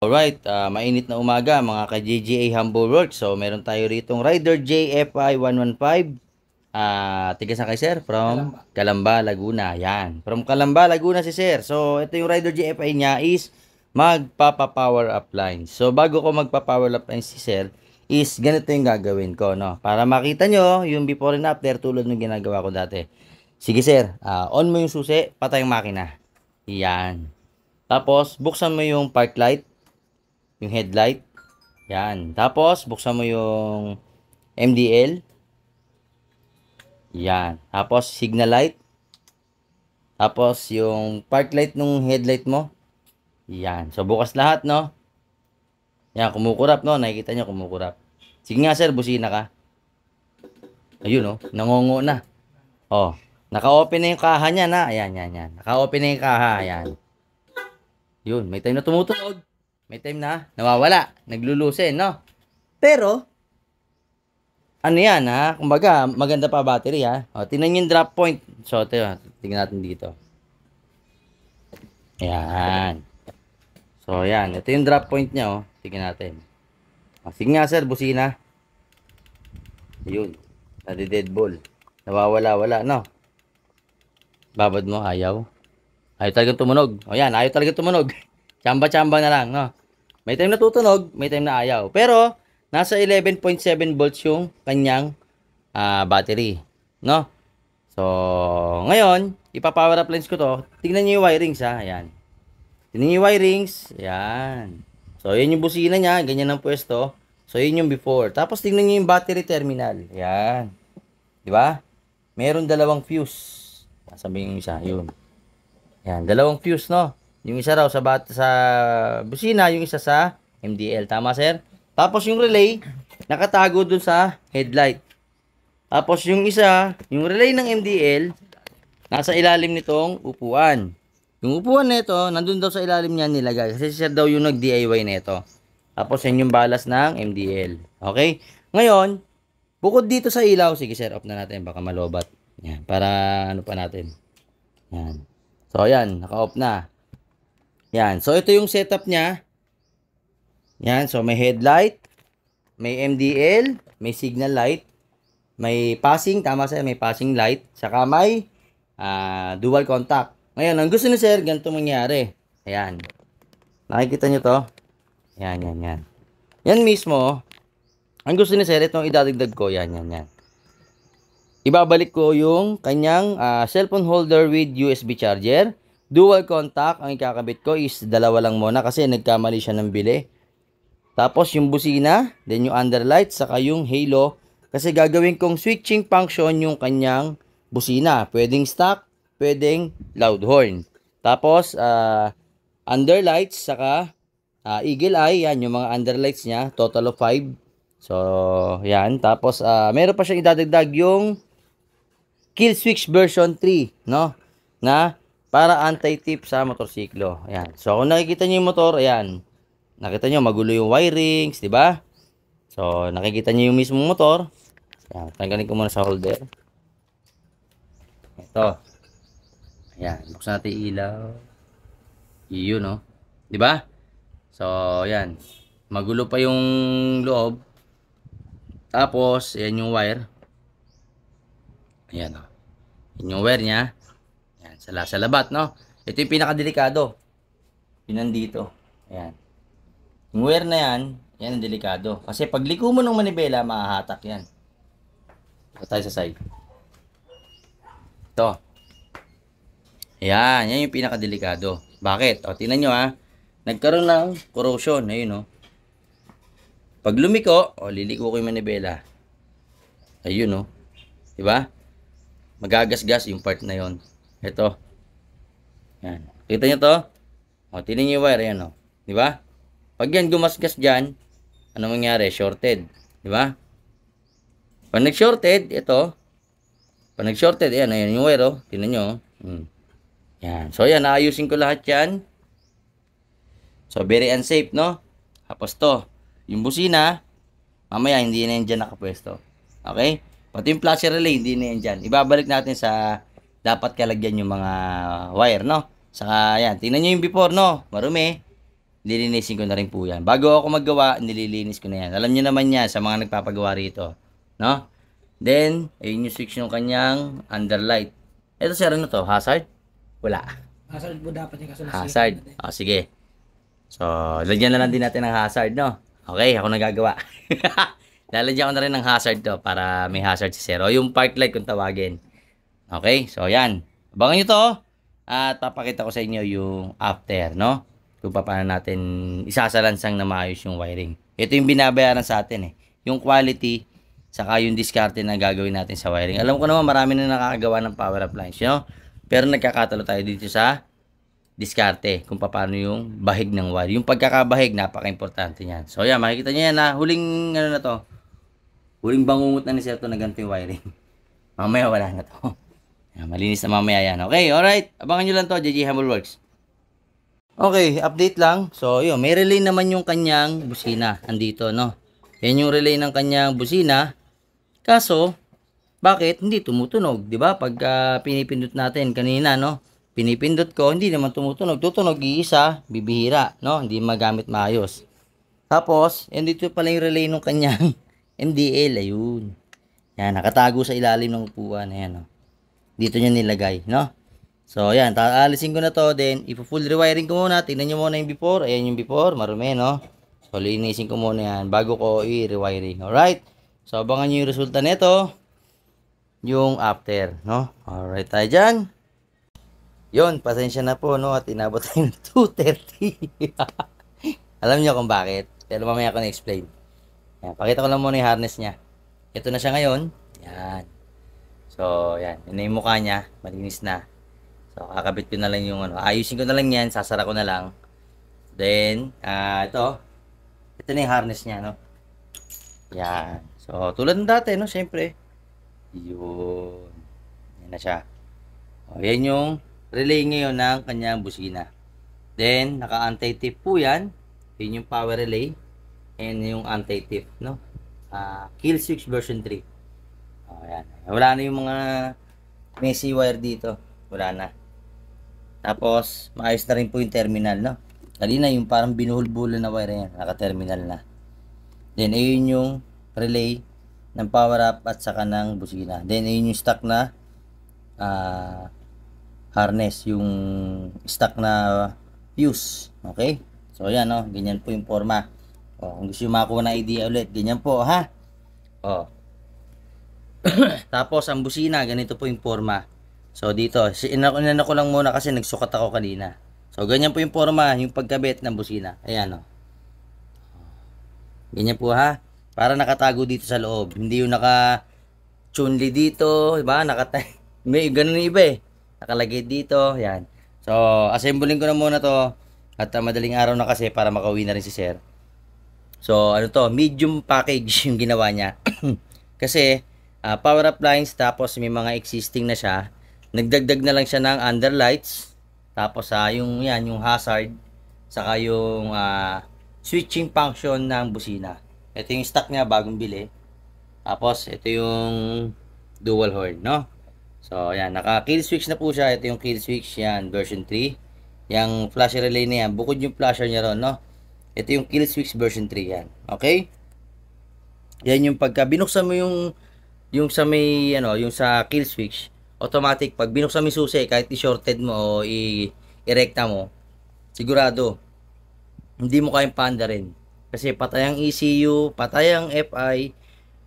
Alright, mainit na umaga mga ka-JGA Humble Works. So, meron tayo ritong Rider JFI 115. Tiga saan kay sir? From Calamba, Laguna. Yan. From Calamba, Laguna si sir. So, ito yung Rider JFI niya is magpapa-power up line. So, bago ko magpa-power up line si sir, is ganito yung gagawin ko, no? Para makita nyo yung before and after tulad ng ginagawa ko dati. Sige sir, on mo yung susi, patay yung makina. Yan. Tapos, buksan mo yung park light, yung headlight. Yan. Tapos, buksan mo yung MDL. Yan. Tapos, signal light. Tapos, yung park light nung headlight mo. Yan. So, bukas lahat, no? Yan, kumukurap, no? Nakikita nyo, kumukurap. Sige nga, sir, busina ka. Ayun, no? Nangungo na. Oh, naka-open na yung kaha niya, na. Ayan, yan, yan. Naka-open na yung kaha. Ayan. Yun, may time na tumutunog. May time na nawawala. Naglulusin, no? Pero, ano yan, ha? Kumbaga, maganda pa battery, ha? O, tingnan yung drop point. So, tingnan natin dito. Ayan. So, ayan. Ito yung drop point niya, oh. Tingnan natin. O, sige nga, sir, busina. Ayun. Nadi-dead ball. Nawawala-wala, no? Babad mo, ayaw. Ayaw talagang tumunog. O, yan. Ayaw talagang tumunog. Chamba-chamba na lang, no? May time na tutunog, may time na ayaw. Pero, nasa 11.7 volts yung kanyang battery. No? So, ngayon, ipa-power up lines ko to. Tingnan niyo yung wirings, ha. Ayan. Tingnan niyo yung wirings. Ayan. So, yun yung busina niya. Ganyan ang pwesto. So, yun yung before. Tapos, tingnan niyo yung battery terminal. Ayan. Di ba? Meron dalawang fuse. Sabi yung isa. Yun. Ayan. Dalawang fuse, no? Yung isa raw sa busina, yung isa sa MDL. Tama, sir? Tapos yung relay, nakatago dun sa headlight. Tapos yung isa, yung relay ng MDL, nasa ilalim nitong upuan. Yung upuan nito, nandun daw sa ilalim niya nilagay. Kasi siya daw yung nag-DIY nito. Tapos yan yung balas ng MDL. Okay? Ngayon, bukod dito sa ilaw, sige sir, off na natin. Baka malobat. Yan, para ano pa natin. Yan. So, yan, naka-off na. Yan. So, ito yung setup niya. Yan. So, may headlight, may MDL, may signal light, may passing, tama sir, may passing light, saka may dual contact. Ngayon, ang gusto ni sir, ganito mangyari. Ayan. Nakikita nyo to? Yan, yan, yan. Yan mismo, ang gusto ni sir, itong idadagdag ko, yan, yan, yan. Ibabalik ko yung kanyang cellphone holder with USB charger. Dual contact, ang ikakabit ko is dalawa lang muna kasi nagkamali siya ng bili. Tapos yung busina, then yung underlight, saka yung halo. Kasi gagawin kong switching function yung kanyang busina. Pwedeng stock, pwedeng loud horn. Tapos, underlights, saka eagle eye, yan yung mga underlights niya. Total of 5. So, yan. Tapos, meron pa siyang idadagdag yung kill switch version 3, no? Na para anti-tip sa motorsiklo. Ayan. So, kung nakikita niyo yung motor, ayan. Nakita niyo magulo yung wirings, di ba? So, nakikita niyo yung mismong motor. Ayan. Tanggalin ko muna sa holder. Ito. Ayan. Buksan natin yung ilaw. Iyon, no? Di ba? So, ayan. Magulo pa yung loob. Tapos, ayan yung wire. Ayan, no? Yan yung wire niya. Sa labat, no? Ito yung pinakadelikado. Yun nandito. Ayan. Yung wire na yan, yan ang delikado. Kasi pag liko mo ng manibela, mahahatak yan. Ito tayo sa side. Ito. Ayan, yan yung pinakadelikado. Bakit? O, tingnan nyo ha. Nagkaroon ng corrosion. Ayun, no? Pag lumiko, o, liliko ko yung manibela. Ayun, no? Diba? Magagasgas yung part na yon. Ito. Yan. Kita nyo to? O, tingnan nyo yung wire. Ayan, o. Diba? Pag yan gumasgas dyan, ano mangyari? Shorted. Diba? Pag nag-shorted, ito. Pag nag-shorted, ayan. Ayan yung wire, o. Tingnan nyo, o. Yan. So, yan. Naayusin ko lahat yan. So, very unsafe, no? Tapos to. Yung busina, mamaya, hindi na yan dyan nakapwesto. Okay? Pati yung flasher relay, hindi na yan dyan. Ibabalik natin sa dapat kalagyan yung mga wire, no? Saka, yan. Tingnan nyo yung before, no? Marumi. nililinisin ko na rin po yan. Bago ako maggawa, nililinis ko na yan. Alam niyo naman yan sa mga nagpapagawa rito. No? Then, ayun yung switch ng kanyang underlight. Ito sir, ano to? Hazard? Wala. Hazard po dapat yung kaso Hazard. O, sige. So, lagyan na lang din natin ng hazard, no? Okay, ako nagagawa. Lalagyan ko na rin ng hazard to para may hazard si Sir. O, yung park light kung tawagin. Okay, so yan. Abangan nyo to. At papakita ko sa inyo yung after, no? Kung paano natin isasalansang na maayos yung wiring. Ito yung binabayaran sa atin eh. Yung quality, saka yung diskarte na gagawin natin sa wiring. Alam ko naman marami na nakakagawa ng power appliance, you know? Pero nagkakatalo tayo dito sa diskarte kung paano yung bahig ng wire. Yung pagkakabahig, napaka-importante niyan. So yan, makikita niyo yan na huling ano na to. Huling bangungot na ni Sir to na ganito yung wiring. Mamaya wala na to. Yan, malinis na mamaya yan. Okay, alright. Abangan nyo lang to, JJ Humble Works. Okay, update lang. So, yun, may relay naman yung kanyang busina. Andito, no? Yan yung relay ng kanyang busina. Kaso, bakit? Hindi tumutunog, di ba? Pag pinipindot natin kanina, no? Pinipindot ko, hindi naman tumutunog. Tutunog, iisa, bibihira, no? Hindi magamit maayos. Tapos, yan dito pala yung relay ng kanyang MDL, ayun. Yan, nakatago sa ilalim ng upuan. Ayan, no? Dito niya nilagay, no? So, ayan, alisin ko na to. Then, ipo-full rewiring ko muna. Tingnan nyo muna yung before. Ayan yung before, marumi, no? So, linisin ko muna yan bago ko i-rewiring. Alright? So, abangan nyo yung resulta nito. Yung after, no? Alright tayo dyan. Yun, pasensya na po, no? At inabot tayo ng 2:30. Alam nyo kung bakit. Pero mamaya ko na-explain. Ayan, pakita ko lang muna yung harness niya. Ito na siya ngayon. Yan. So, yan. Yun na yung mukha niya. Malinis na. So, kakabit ko na lang yung ano. Ayusin ko na lang yan. Sasara ko na lang. Then, ito. Ito na yung harness niya, no? Yan. So, tulad ng dati, no? Siyempre. Yun. Yan na siya. O, yan yung relay ngayon ng kanyang busina. Then, naka-anti-tip po yan. Yun yung power relay. And yung anti-tip, no? Kill switch version 3. O, yan. Wala na yung mga messy wire dito. Wala na. Tapos, maayos na rin po yung terminal, no? Kanina yung parang binuhol-buhol na wire yan. Naka-terminal na. Then, ayun yung relay ng power up at saka ng busina. Then, ayun yung stock na harness. Yung stock na fuse. Okay? So, yan, no? Ganyan po yung forma. O, kung gusto yung makuha na idea ulit, ganyan po, ha? O. Tapos, ang busina, ganito po yung forma. So, dito, inano ko lang muna kasi nagsukat ako kanina. So, ganyan po yung forma, yung pagkabit ng busina. Ayan, o. Ganyan po, ha? Para nakatago dito sa loob. Hindi yung naka-chunli dito, diba? May ganun yung iba, eh. Nakalagay dito, yan. So, assembling ko na muna to. At madaling araw na kasi para makauwi na rin si Sir. So, ano to? Medium package yung ginawa niya. Kasi, power appliance, tapos may mga existing na siya. Nagdagdag na lang siya ng underlights. Tapos, yung hazard. Saka yung switching function ng busina. Ito yung stock niya, bagong bili. Tapos, ito yung dual horn, no? So, yan. Naka-kill switch na po siya. Ito yung kill switch. Yan, version 3. Yung flasher relay na yan. Bukod yung flasher niya ron, no? Ito yung kill switch version 3 yan. Okay? Yan yung pagka binuksan mo yung sa may, yung sa kill switch, automatic, pag binuksan mo yung susi, kahit i-shorted mo o i-rekta mo, sigurado, hindi mo kayang paanda rin. Kasi patay ang ECU, patay ang FI,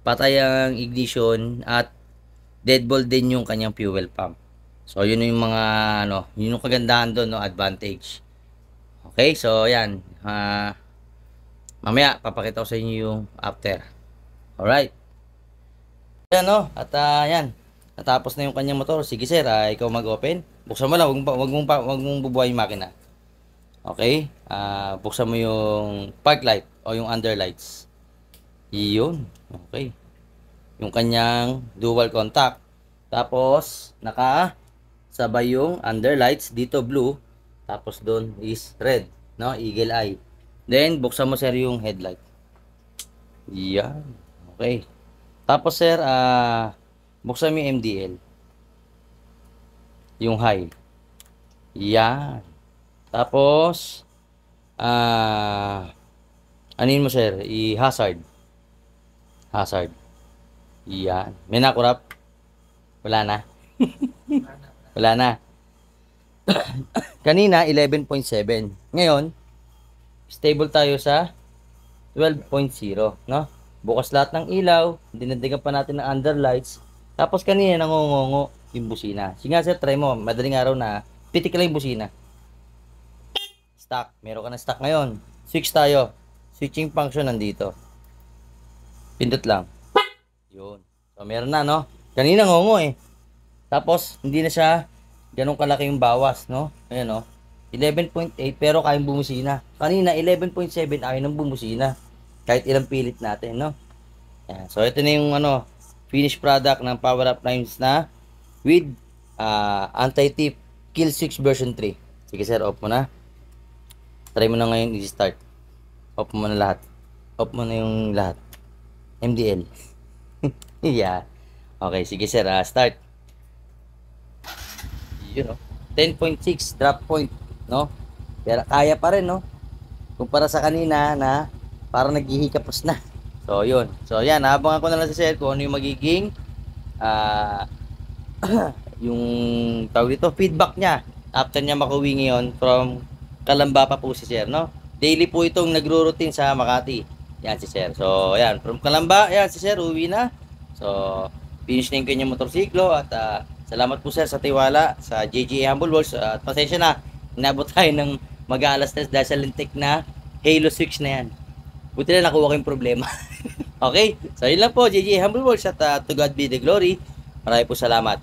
patay ang ignition, at deadbolt din yung kanyang fuel pump. So, yun yung mga, yun yung kagandahan doon, no, advantage. Okay, so, yan. Mamaya, papakita ko sa inyo yung after. Alright. Yan, no, at yan. Natapos na yung kanyang motor. Sige, sir, ikaw mag-open. Buksan mo lang, wag mong bubuhay yung makina. Okay? Buksan mo yung park light o yung underlights. Iyon. Okay. Yung kanyang dual contact. Tapos, sabay yung underlights. Dito blue. Tapos doon is red. No? Eagle eye. Then, buksan mo sir yung headlight. Yan. Okay. Tapos sir, buksan mo yung MDL. Yung high. Yan. Tapos, Anin mo, sir? I-hazard. Hazard. Yan. May nakurap? Wala na. Wala na. Kanina, 11.7. Ngayon, stable tayo sa 12.0, no? Bukas lahat ng ilaw, dinadigan pa natin ng underlights. Tapos kanina nangungungo yung busina. Sige nga, sir, try mo. Madaling araw na, pitik lang yung busina. Stock. Meron ka na stock ngayon. Switch tayo. Switching function nandito. Pindot lang. Yun. So, meron na, no? Kanina ngongo eh. Tapos, hindi na siya ganun kalaki yung bawas, no? Ayan, no? 11.8 pero kayang bumusina. Kanina, 11.7 ayaw ng bumusina. Kahit ilang pilit natin, no? Ayan. So, ito na yung, finished product ng Power Up Lines na with anti-tip Kill Switch version 3. Sige, sir, off mo na. Try mo na ngayon i-start. Off mo na lahat. Off mo na yung lahat. MDL. Yeah. Okay, sige sir, start. Yun, no? 10.6 drop point, no? Pero kaya pa rin, no? Kumpara sa kanina na parang naghihikapos na. So, yun. So, yan. Abangan ko na lang sa sir kung ano yung magiging yung tawag dito, feedback niya after niya makuwi ngayon from Kalamba pa po si sir, no? Daily po itong nagro-routine sa Makati. Yan si sir. So, yan. From Kalamba, yan si sir, uwi na. So, finish na yung kanyang motorsiklo at salamat po sir sa tiwala sa JGA Humble Worlds. At pasensya na, inabot tayo ng mag-aalas na dahil sa lintik na Halo Switch na yan. Buti na nakuha ko yung problema. Okay? So, yun lang po, JGA Humble Worlds at to God be the glory. Maraming po salamat.